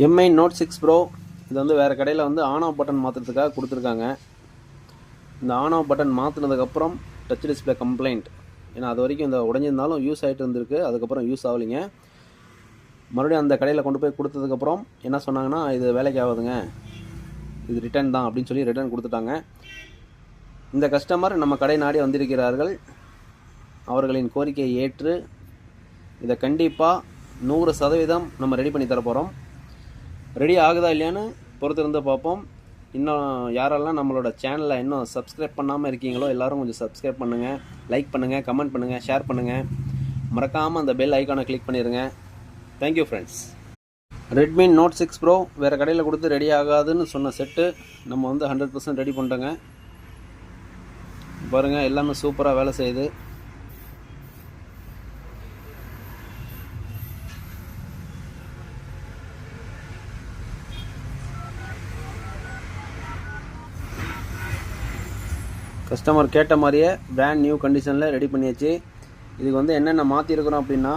Mi note 6 bro இது வந்து வேறு கடையில் வந்து ஆன் ஆஃப் பட்டன் மாற்றுறதுக்காக கொடுத்துருக்காங்க. இந்த ஆன் ஆஃப் பட்டன் மாற்றினதுக்கப்புறம் டச் டிஸ்பிளே கம்ப்ளைண்ட். ஏன்னா அது வரைக்கும் இந்த உடஞ்சிருந்தாலும் யூஸ் ஆகிட்டு இருந்திருக்கு, அதுக்கப்புறம் யூஸ் ஆகலைங்க. மறுபடியும் அந்த கடையில் கொண்டு போய் கொடுத்ததுக்கப்புறம் என்ன சொன்னாங்கன்னா, இது வேலைக்கு ஆகுதுங்க, இது ரிட்டர்ன் தான் அப்படின்னு சொல்லி ரிட்டர்ன் கொடுத்துட்டாங்க. இந்த கஸ்டமர் நம்ம கடை நாடி வந்திருக்கிறார்கள். அவர்களின் கோரிக்கையை ஏற்று இதை கண்டிப்பாக 100% நம்ம ரெடி பண்ணி தர போகிறோம். ரெடி ஆகுதா இல்லையான்னு பொறுத்திருந்து பார்ப்போம். இன்னும் யாரெல்லாம் நம்மளோட சேனலை இன்னும் சப்ஸ்கிரைப் பண்ணாமல் இருக்கீங்களோ எல்லோரும் கொஞ்சம் சப்ஸ்கிரைப் பண்ணுங்கள், லைக் பண்ணுங்கள், கமெண்ட் பண்ணுங்கள், ஷேர் பண்ணுங்கள். மறக்காமல் அந்த பெல் ஐக்கானை கிளிக் பண்ணிடுங்க. Thank you friends. Redmi Note 6 Pro வேறு கடையில் கொடுத்து ரெடி ஆகாதுன்னு சொன்ன செட்டு நம்ம வந்து 100% ரெடி பண்ணிட்டோங்க. பாருங்கள், எல்லாமே சூப்பராக வேலை செய்யுது. கஸ்டமர் கேட்ட மாதிரியே பிராண்ட் நியூ கண்டிஷனில் ரெடி பண்ணியாச்சு. இதுக்கு வந்து என்னென்ன மாற்றிருக்கிறோம் அப்படின்னா,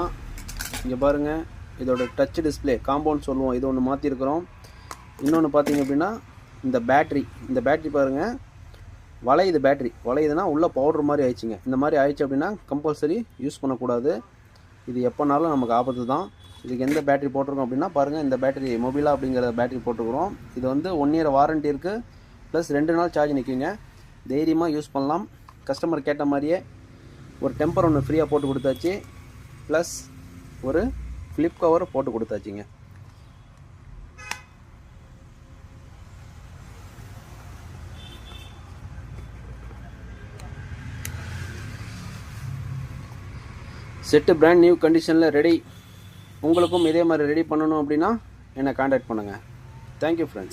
இங்கே பாருங்கள், இதோட டச் டிஸ்பிளே காம்பவுண்ட் சொல்லுவோம், இது ஒன்று மாற்றிருக்கிறோம். இன்னொன்று பார்த்தீங்க அப்படின்னா இந்த பேட்ரி பாருங்கள், வளையுதுன்னா உள்ளே பவுட்ரு மாதிரி ஆயிடுச்சுங்க. இந்த மாதிரி ஆயிடுச்சு அப்படின்னா கம்பல்சரி யூஸ் பண்ணக்கூடாது. இது எப்போனாலும் நமக்கு ஆபத்து தான். இதுக்கு எந்த பேட்ரி போட்டிருக்கோம் அப்படின்னா பாருங்கள், இந்த பேட்ரி மொபைலா அப்படிங்கிற பேட்ரி போட்டிருக்கிறோம். இது வந்து 1 இயர் வாரண்ட்டி இருக்குது, ப்ளஸ் 2 நாள் சார்ஜ் நிற்குங்க. தைரியமாக யூஸ் பண்ணலாம். கஸ்டமர் கேட்ட மாதிரியே ஒரு டெம்பர் ஒன்று ஃப்ரீயாக போட்டு கொடுத்தாச்சு, ப்ளஸ் ஒரு ஃப்ளிப் கவர் போட்டு கொடுத்தாச்சுங்க. செட்டு பிராண்ட் நியூ கண்டிஷனில் ரெடி. உங்களுக்கும் இதே மாதிரி ரெடி பண்ணணும் அப்படின்னா என்னை கான்டாக்ட் பண்ணுங்கள். Thank you friends.